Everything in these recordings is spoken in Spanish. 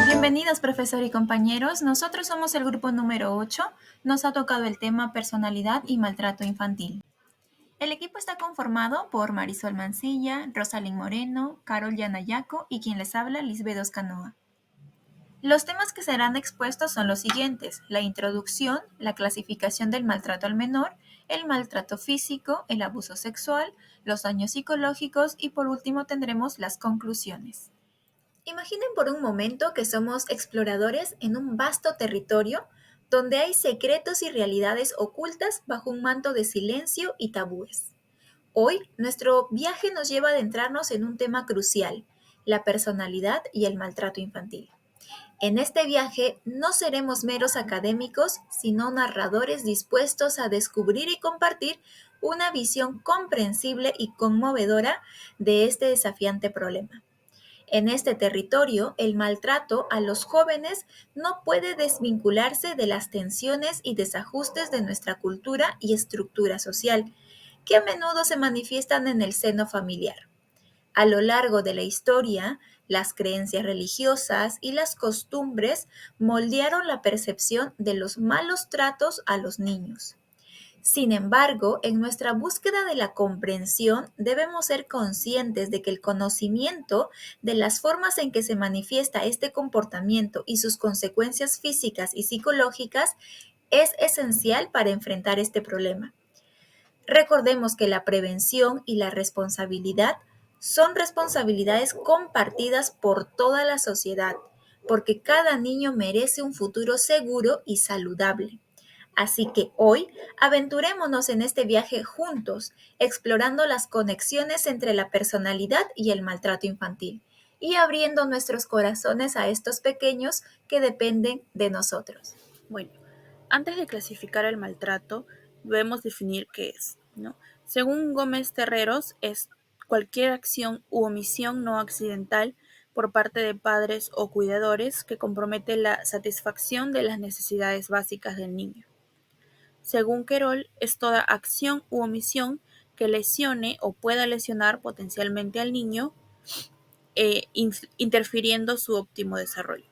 Bienvenidos, profesor y compañeros. Nosotros somos el grupo número 8. Nos ha tocado el tema personalidad y maltrato infantil. El equipo está conformado por Marisol Mancilla, Rosalind Moreno, Carol Yanayaco y quien les habla, Lisbeth Canoa. Los temas que serán expuestos son los siguientes: la introducción, la clasificación del maltrato al menor, el maltrato físico, el abuso sexual, los daños psicológicos y por último tendremos las conclusiones. Imaginen por un momento que somos exploradores en un vasto territorio donde hay secretos y realidades ocultas bajo un manto de silencio y tabúes. Hoy, nuestro viaje nos lleva a adentrarnos en un tema crucial: la personalidad y el maltrato infantil. En este viaje no seremos meros académicos, sino narradores dispuestos a descubrir y compartir una visión comprensible y conmovedora de este desafiante problema. En este territorio, el maltrato a los jóvenes no puede desvincularse de las tensiones y desajustes de nuestra cultura y estructura social, que a menudo se manifiestan en el seno familiar. A lo largo de la historia, las creencias religiosas y las costumbres moldearon la percepción de los malos tratos a los niños. Sin embargo, en nuestra búsqueda de la comprensión debemos ser conscientes de que el conocimiento de las formas en que se manifiesta este comportamiento y sus consecuencias físicas y psicológicas es esencial para enfrentar este problema. Recordemos que la prevención y la responsabilidad son responsabilidades compartidas por toda la sociedad, porque cada niño merece un futuro seguro y saludable. Así que hoy aventurémonos en este viaje juntos, explorando las conexiones entre la personalidad y el maltrato infantil, y abriendo nuestros corazones a estos pequeños que dependen de nosotros. Bueno, antes de clasificar el maltrato, debemos definir qué es, ¿no? Según Gómez Terreros, es cualquier acción u omisión no accidental por parte de padres o cuidadores que compromete la satisfacción de las necesidades básicas del niño. Según Querol, es toda acción u omisión que lesione o pueda lesionar potencialmente al niño, interfiriendo su óptimo desarrollo.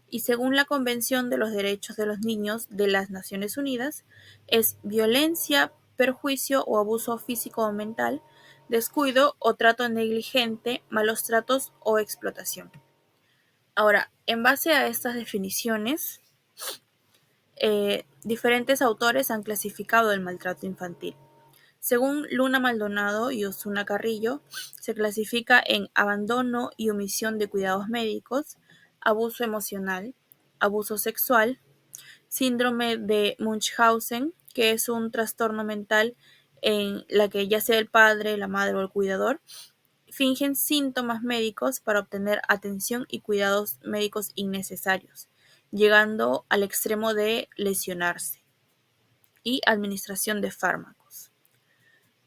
Y según la Convención de los Derechos de los Niños de las Naciones Unidas, es violencia, perjuicio o abuso físico o mental, descuido o trato negligente, malos tratos o explotación. Ahora, en base a estas definiciones, diferentes autores han clasificado el maltrato infantil. Según Luna Maldonado y Osuna Carrillo, se clasifica en abandono y omisión de cuidados médicos, abuso emocional, abuso sexual, síndrome de Munchausen, que es un trastorno mental en la que ya sea el padre, la madre o el cuidador fingen síntomas médicos para obtener atención y cuidados médicos innecesarios, llegando al extremo de lesionarse, y administración de fármacos.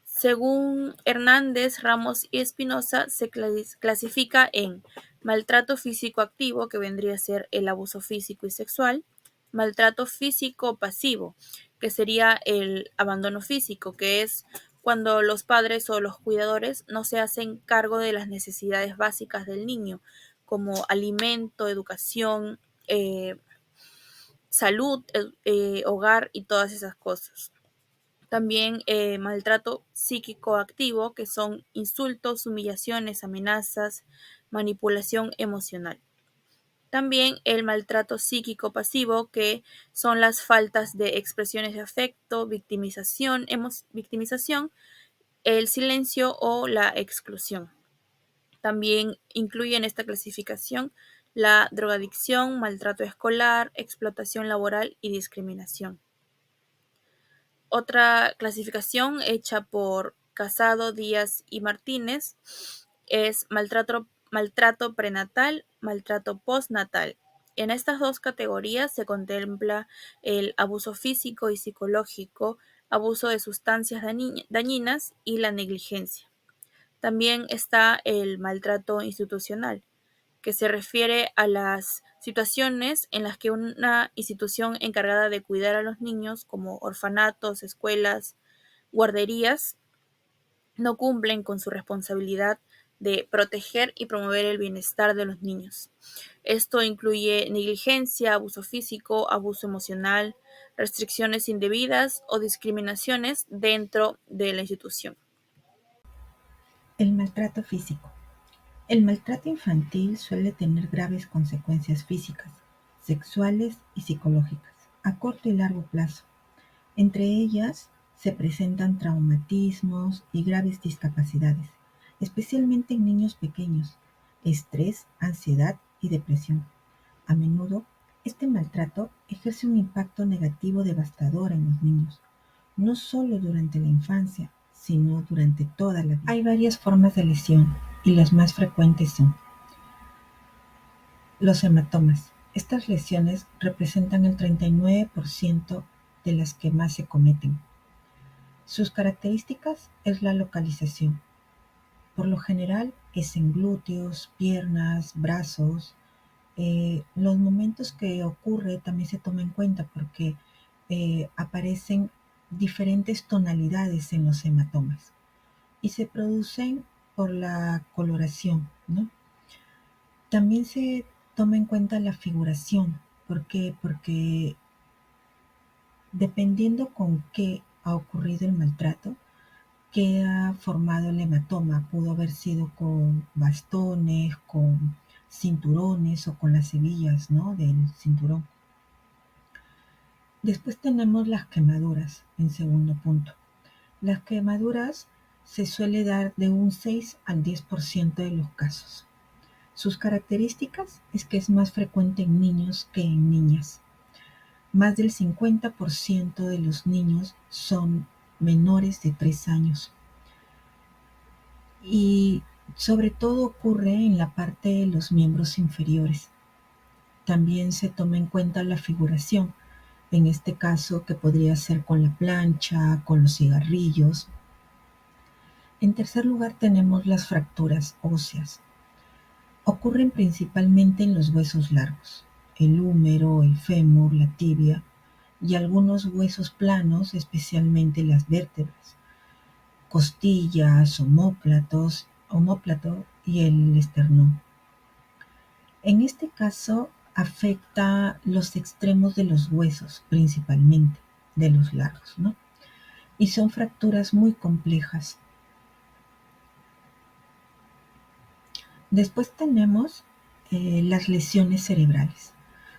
Según Hernández, Ramos y Espinosa, se clasifica en maltrato físico activo, que vendría a ser el abuso físico y sexual, maltrato físico pasivo, que sería el abandono físico, que es cuando los padres o los cuidadores no se hacen cargo de las necesidades básicas del niño, como alimento, educación, salud, hogar y todas esas cosas. También maltrato psíquico activo, que son insultos, humillaciones, amenazas, manipulación emocional. También el maltrato psíquico pasivo, que son las faltas de expresiones de afecto, victimización, el silencio o la exclusión. También incluye en esta clasificación la drogadicción, maltrato escolar, explotación laboral y discriminación. Otra clasificación hecha por Casado, Díaz y Martínez es maltrato prenatal, maltrato postnatal. En estas dos categorías se contempla el abuso físico y psicológico, abuso de sustancias dañinas y la negligencia. También está el maltrato institucional, que se refiere a las situaciones en las que una institución encargada de cuidar a los niños, como orfanatos, escuelas, guarderías, no cumplen con su responsabilidad de proteger y promover el bienestar de los niños. Esto incluye negligencia, abuso físico, abuso emocional, restricciones indebidas o discriminaciones dentro de la institución. El maltrato físico. El maltrato infantil suele tener graves consecuencias físicas, sexuales y psicológicas, a corto y largo plazo. Entre ellas se presentan traumatismos y graves discapacidades, especialmente en niños pequeños, estrés, ansiedad y depresión. A menudo, este maltrato ejerce un impacto negativo devastador en los niños, no solo durante la infancia, sino durante toda la vida. Hay varias formas de lesión y las más frecuentes son los hematomas. Estas lesiones representan el 39% de las que más se cometen. Sus características es la localización. Por lo general es en glúteos, piernas, brazos. Los momentos que ocurre también se toma en cuenta porque aparecen diferentes tonalidades en los hematomas y se producen por la coloración, ¿no? También se toma en cuenta la figuración. ¿Por qué? Porque dependiendo con qué ha ocurrido el maltrato, qué ha formado el hematoma. Pudo haber sido con bastones, con cinturones o con las hebillas, ¿no?, del cinturón. Después tenemos las quemaduras, en segundo punto. Las quemaduras se suele dar de un 6 al 10% de los casos. Sus características es que es más frecuente en niños que en niñas. Más del 50% de los niños son menores de 3 años. Y sobre todo ocurre en la parte de los miembros inferiores. También se toma en cuenta la figuración, en este caso que podría ser con la plancha, con los cigarrillos. En tercer lugar tenemos las fracturas óseas. Ocurren principalmente en los huesos largos, el húmero, el fémur, la tibia y algunos huesos planos, especialmente las vértebras, costillas, omóplato y el esternón. En este caso afecta los extremos de los huesos, principalmente de los largos, ¿no? Y son fracturas muy complejas. Después tenemos las lesiones cerebrales.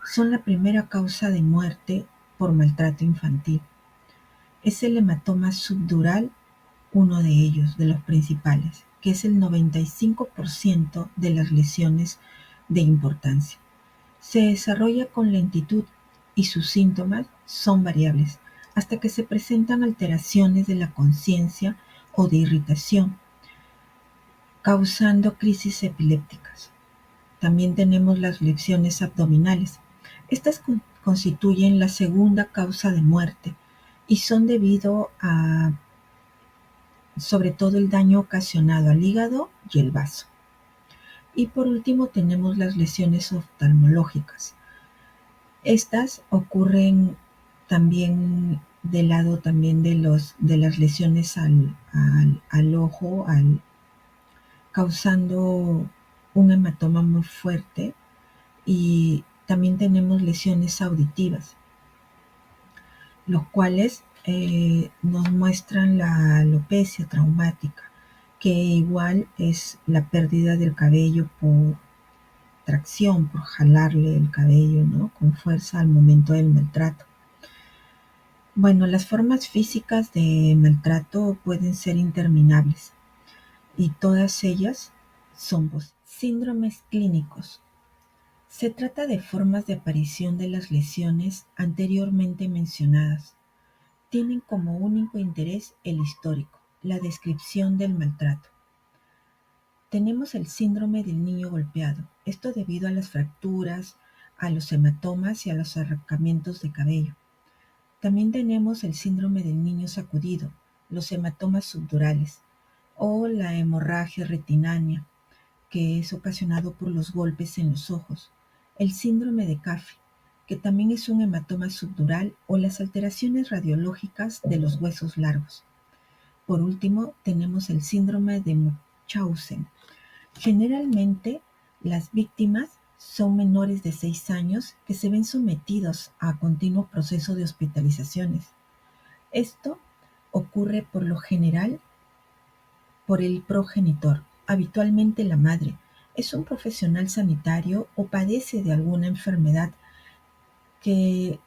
Son la primera causa de muerte por maltrato infantil. Es el hematoma subdural uno de ellos, de los principales, que es el 95% de las lesiones de importancia. Se desarrolla con lentitud y sus síntomas son variables, hasta que se presentan alteraciones de la conciencia o de irritación, causando crisis epilépticas. También tenemos las lesiones abdominales. Estas constituyen la segunda causa de muerte y son debido a, sobre todo, el daño ocasionado al hígado y el vaso. Y por último tenemos las lesiones oftalmológicas. Estas ocurren también del lado también de las lesiones al ojo, causando un hematoma muy fuerte, y también tenemos lesiones auditivas, los cuales nos muestran la alopecia traumática, que igual es la pérdida del cabello por tracción, por jalarle el cabello, ¿no?, con fuerza al momento del maltrato. Bueno, las formas físicas de maltrato pueden ser interminables y todas ellas son síndromes clínicos. Se trata de formas de aparición de las lesiones anteriormente mencionadas. Tienen como único interés el histórico, la descripción del maltrato. Tenemos el síndrome del niño golpeado, esto debido a las fracturas, a los hematomas y a los arrancamientos de cabello. También tenemos el síndrome del niño sacudido, los hematomas subdurales o la hemorragia retinánea, que es ocasionado por los golpes en los ojos, el síndrome de Caffey, que también es un hematoma subdural, o las alteraciones radiológicas de los huesos largos. Por último, tenemos el síndrome de Munchausen. Generalmente, las víctimas son menores de 6 años que se ven sometidos a continuo proceso de hospitalizaciones. Esto ocurre por lo general por el progenitor, habitualmente la madre, es un profesional sanitario o padece de alguna enfermedad que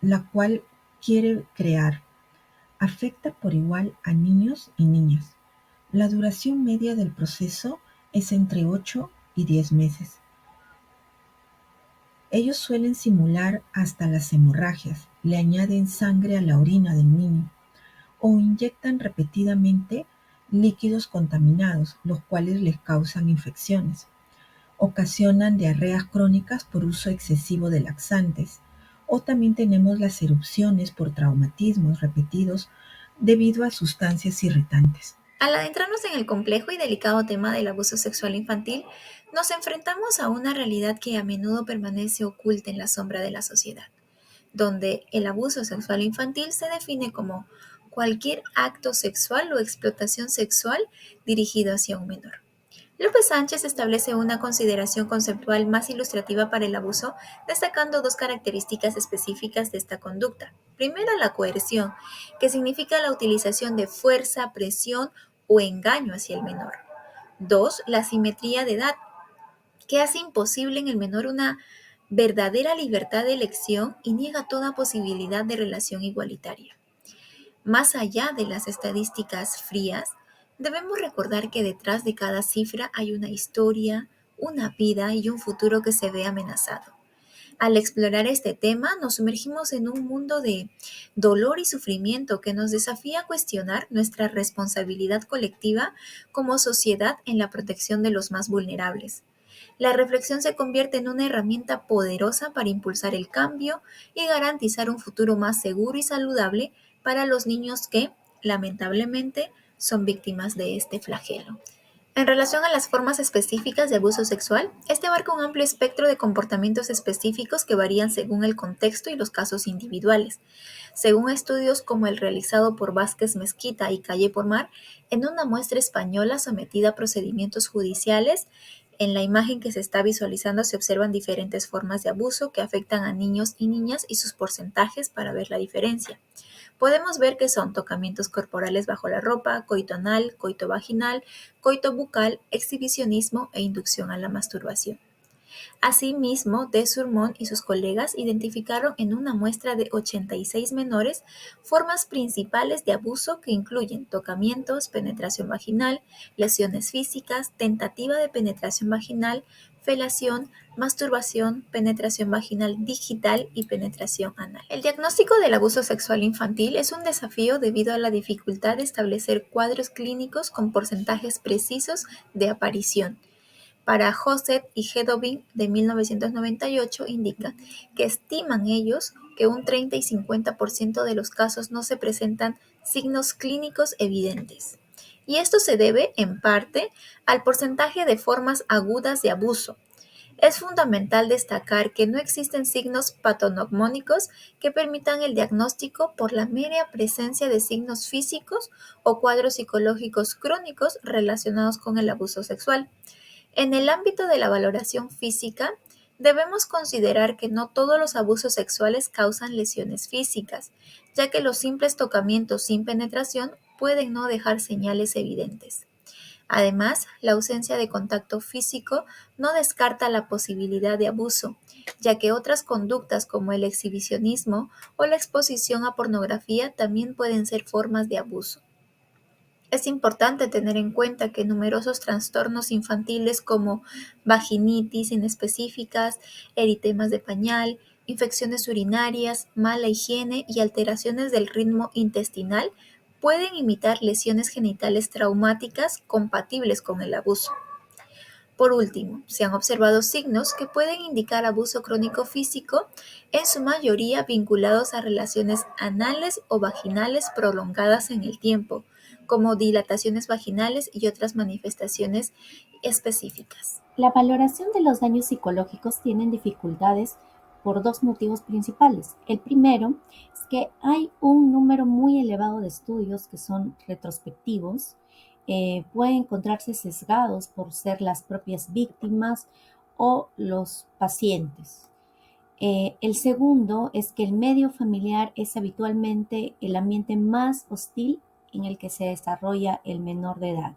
la cual quiere crear. Afecta por igual a niños y niñas. La duración media del proceso es entre 8 y 10 meses. Ellos suelen simular hasta las hemorragias, le añaden sangre a la orina del niño o inyectan repetidamente líquidos contaminados, los cuales les causan infecciones. Ocasionan diarreas crónicas por uso excesivo de laxantes, o también tenemos las erupciones por traumatismos repetidos debido a sustancias irritantes. Al adentrarnos en el complejo y delicado tema del abuso sexual infantil, nos enfrentamos a una realidad que a menudo permanece oculta en la sombra de la sociedad, donde el abuso sexual infantil se define como cualquier acto sexual o explotación sexual dirigido hacia un menor. López Sánchez establece una consideración conceptual más ilustrativa para el abuso, destacando dos características específicas de esta conducta. Primero, la coerción, que significa la utilización de fuerza, presión o engaño hacia el menor. Dos, la simetría de edad, que hace imposible en el menor una verdadera libertad de elección y niega toda posibilidad de relación igualitaria. Más allá de las estadísticas frías, debemos recordar que detrás de cada cifra hay una historia, una vida y un futuro que se ve amenazado. Al explorar este tema, nos sumergimos en un mundo de dolor y sufrimiento que nos desafía a cuestionar nuestra responsabilidad colectiva como sociedad en la protección de los más vulnerables. La reflexión se convierte en una herramienta poderosa para impulsar el cambio y garantizar un futuro más seguro y saludable para los niños que, lamentablemente, son víctimas de este flagelo. En relación a las formas específicas de abuso sexual, este abarca un amplio espectro de comportamientos específicos que varían según el contexto y los casos individuales. Según estudios como el realizado por Vázquez Mezquita y Calle por Mar, en una muestra española sometida a procedimientos judiciales, en la imagen que se está visualizando se observan diferentes formas de abuso que afectan a niños y niñas y sus porcentajes para ver la diferencia. Podemos ver que son tocamientos corporales bajo la ropa, coito anal, coito vaginal, coito bucal, exhibicionismo e inducción a la masturbación. Asimismo, de Surmont y sus colegas identificaron en una muestra de 86 menores formas principales de abuso que incluyen tocamientos, penetración vaginal, lesiones físicas, tentativa de penetración vaginal, felación, masturbación, penetración vaginal digital y penetración anal. El diagnóstico del abuso sexual infantil es un desafío debido a la dificultad de establecer cuadros clínicos con porcentajes precisos de aparición. Para Joseph y Hedovin de 1998 indican que estiman ellos que un 30 y 50% de los casos no se presentan signos clínicos evidentes. Y esto se debe, en parte, al porcentaje de formas agudas de abuso. Es fundamental destacar que no existen signos patognomónicos que permitan el diagnóstico por la mera presencia de signos físicos o cuadros psicológicos crónicos relacionados con el abuso sexual. En el ámbito de la valoración física, debemos considerar que no todos los abusos sexuales causan lesiones físicas, ya que los simples tocamientos sin penetración pueden no dejar señales evidentes. Además, la ausencia de contacto físico no descarta la posibilidad de abuso, ya que otras conductas como el exhibicionismo o la exposición a pornografía también pueden ser formas de abuso. Es importante tener en cuenta que numerosos trastornos infantiles como vaginitis inespecíficas, eritemas de pañal, infecciones urinarias, mala higiene y alteraciones del ritmo intestinal pueden imitar lesiones genitales traumáticas compatibles con el abuso. Por último, se han observado signos que pueden indicar abuso crónico físico, en su mayoría vinculados a relaciones anales o vaginales prolongadas en el tiempo, como dilataciones vaginales y otras manifestaciones específicas. La valoración de los daños psicológicos tiene dificultades por dos motivos principales. El primero es que hay un número muy elevado de estudios que son retrospectivos, pueden encontrarse sesgados por ser las propias víctimas o los pacientes. El segundo es que el medio familiar es habitualmente el ambiente más hostil en el que se desarrolla el menor de edad.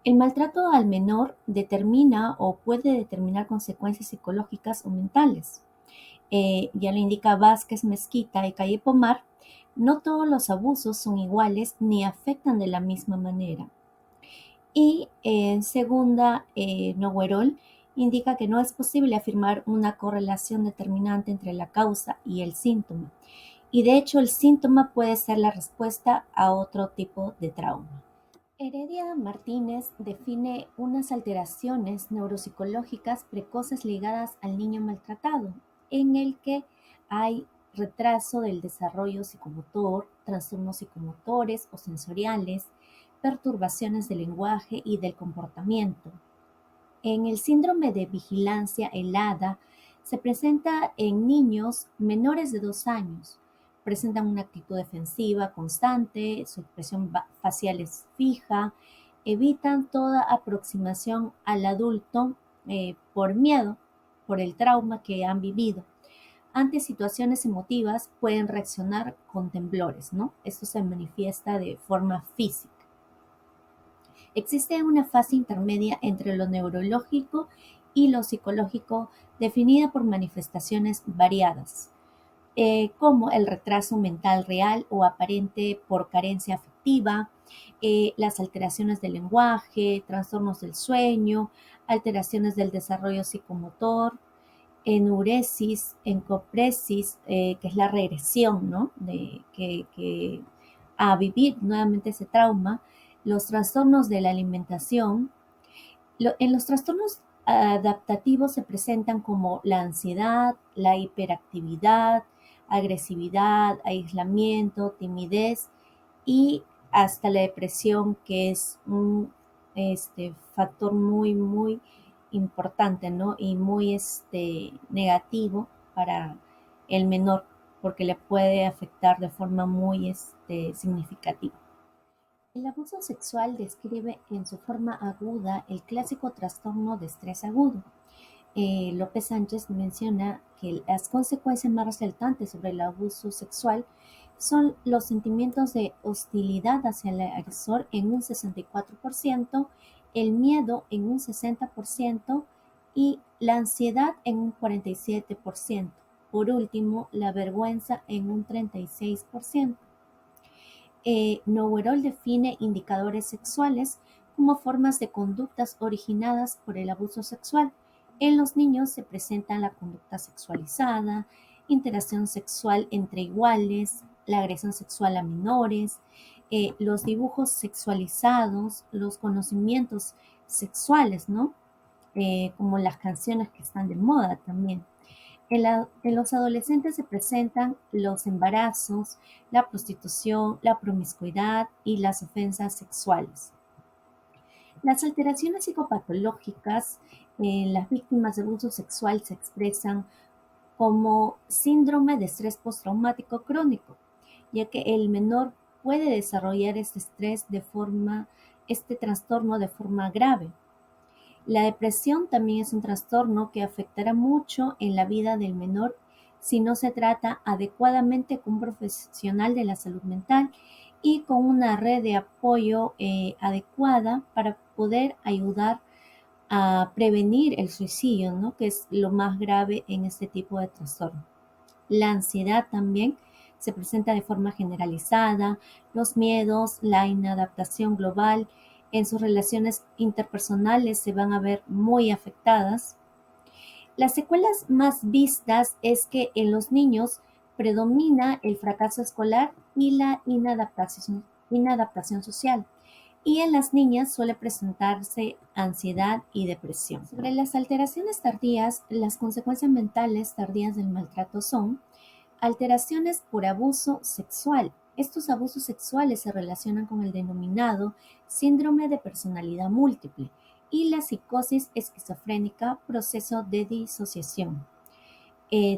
El maltrato al menor determina o puede determinar consecuencias psicológicas o mentales. Ya lo indica Vázquez Mezquita y Calle Pomar, no todos los abusos son iguales ni afectan de la misma manera. Y en segunda, Noguerol indica que no es posible afirmar una correlación determinante entre la causa y el síntoma. Y de hecho el síntoma puede ser la respuesta a otro tipo de trauma. Heredia Martínez define unas alteraciones neuropsicológicas precoces ligadas al niño maltratado, en el que hay retraso del desarrollo psicomotor, trastornos psicomotores o sensoriales, perturbaciones del lenguaje y del comportamiento. En el síndrome de vigilancia helada se presenta en niños menores de 2 años. Presentan una actitud defensiva constante, su expresión facial es fija, evitan toda aproximación al adulto por miedo, por el trauma que han vivido. Ante situaciones emotivas pueden reaccionar con temblores, ¿no? Esto se manifiesta de forma física. Existe una fase intermedia entre lo neurológico y lo psicológico definida por manifestaciones variadas, como el retraso mental real o aparente por carencia afectiva, las alteraciones del lenguaje, trastornos del sueño, alteraciones del desarrollo psicomotor, enuresis, encopresis, que es la regresión, ¿no? A vivir nuevamente ese trauma, los trastornos de la alimentación. En los trastornos adaptativos se presentan como la ansiedad, la hiperactividad, agresividad, aislamiento, timidez y hasta la depresión, que es un factor muy, muy importante, ¿no? Y muy negativo para el menor, porque le puede afectar de forma muy significativa. El abuso sexual describe en su forma aguda el clásico trastorno de estrés agudo. López Sánchez menciona que las consecuencias más resaltantes sobre el abuso sexual son los sentimientos de hostilidad hacia el agresor en un 64%, el miedo en un 60% y la ansiedad en un 47%. Por último, la vergüenza en un 36%. Noguerol define indicadores sexuales como formas de conductas originadas por el abuso sexual. En los niños se presenta la conducta sexualizada, interacción sexual entre iguales, la agresión sexual a menores, los dibujos sexualizados, los conocimientos sexuales, ¿no? Como las canciones que están de moda también. En los adolescentes se presentan los embarazos, la prostitución, la promiscuidad y las ofensas sexuales. Las alteraciones psicopatológicas en las víctimas de abuso sexual se expresan como síndrome de estrés postraumático crónico, ya que el menor puede desarrollar este trastorno de forma grave. La depresión también es un trastorno que afectará mucho en la vida del menor si no se trata adecuadamente con un profesional de la salud mental y con una red de apoyo adecuada para poder ayudar a prevenir el suicidio, ¿no? Que es lo más grave en este tipo de trastorno. La ansiedad también se presenta de forma generalizada, los miedos, la inadaptación global en sus relaciones interpersonales se van a ver muy afectadas. Las secuelas más vistas es que en los niños predomina el fracaso escolar y la inadaptación social. Y en las niñas suele presentarse ansiedad y depresión. Sobre las alteraciones tardías, las consecuencias mentales tardías del maltrato son alteraciones por abuso sexual. Estos abusos sexuales se relacionan con el denominado síndrome de personalidad múltiple y la psicosis esquizofrénica, proceso de disociación.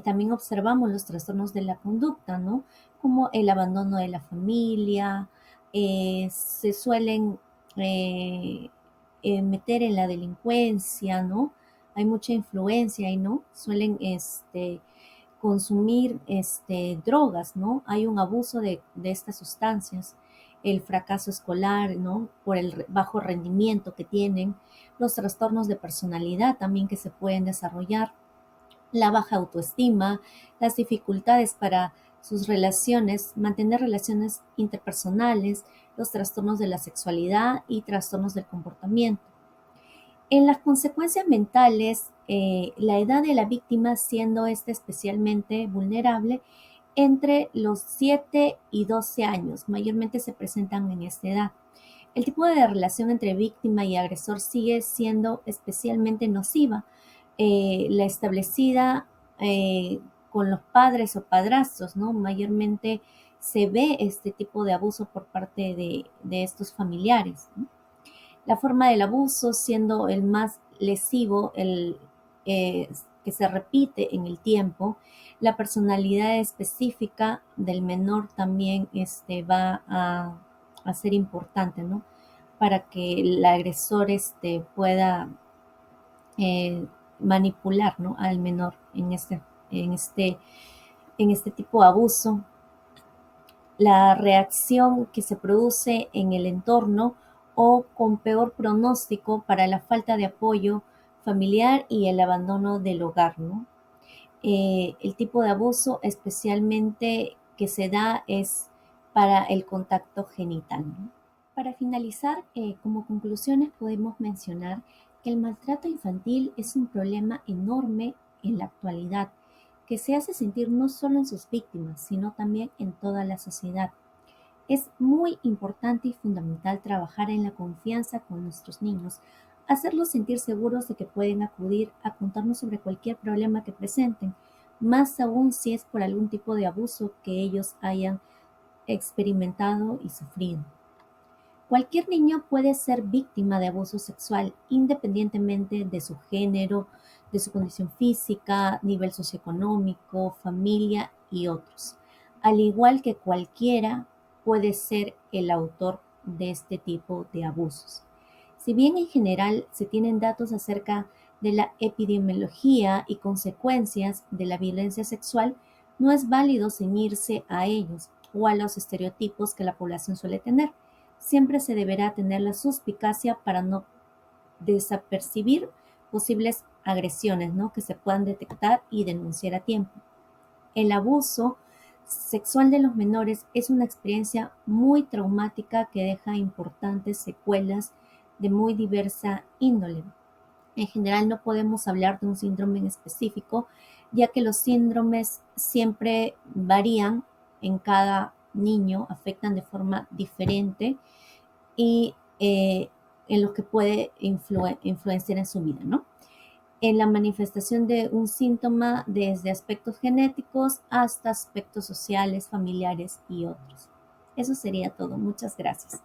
También observamos los trastornos de la conducta, ¿no? como el abandono de la familia, se suelen meter en la delincuencia, ¿no? Hay mucha influencia ahí, ¿no? Suelen consumir drogas, ¿no? Hay un abuso de estas sustancias, el fracaso escolar, ¿no? Por el bajo rendimiento que tienen, los trastornos de personalidad también que se pueden desarrollar, la baja autoestima, las dificultades para sus relaciones, mantener relaciones interpersonales, los trastornos de la sexualidad y trastornos del comportamiento. En las consecuencias mentales, la edad de la víctima siendo especialmente vulnerable entre los 7 y 12 años, mayormente se presentan en esta edad. El tipo de relación entre víctima y agresor sigue siendo especialmente nociva, la establecida con los padres o padrastros, ¿no? Mayormente se ve este tipo de abuso por parte de estos familiares, ¿no? La forma del abuso siendo el más lesivo, que se repite en el tiempo, la personalidad específica del menor también va a ser importante, ¿no? Para que el agresor pueda manipular, ¿no? Al menor en este, en este tipo de abuso. La reacción que se produce en el entorno o con peor pronóstico para la falta de apoyo familiar y el abandono del hogar, ¿no? El tipo de abuso especialmente que se da es para el contacto genital, ¿no? Para finalizar, como conclusiones podemos mencionar que el maltrato infantil es un problema enorme en la actualidad, que se hace sentir no solo en sus víctimas, sino también en toda la sociedad. Es muy importante y fundamental trabajar en la confianza con nuestros niños, hacerlos sentir seguros de que pueden acudir a contarnos sobre cualquier problema que presenten, más aún si es por algún tipo de abuso que ellos hayan experimentado y sufrido. Cualquier niño puede ser víctima de abuso sexual independientemente de su género, de su condición física, nivel socioeconómico, familia y otros. Al igual que cualquiera puede ser el autor de este tipo de abusos. Si bien en general se tienen datos acerca de la epidemiología y consecuencias de la violencia sexual, no es válido ceñirse a ellos o a los estereotipos que la población suele tener. Siempre se deberá tener la suspicacia para no desapercibir posibles agresiones, ¿no? Que se puedan detectar y denunciar a tiempo. El abuso sexual de los menores es una experiencia muy traumática que deja importantes secuelas de muy diversa índole. En general no podemos hablar de un síndrome en específico, ya que los síndromes siempre varían en cada niño, afectan de forma diferente y en lo que puede influenciar en su vida, ¿no? En la manifestación de un síntoma desde aspectos genéticos hasta aspectos sociales, familiares y otros. Eso sería todo. Muchas gracias.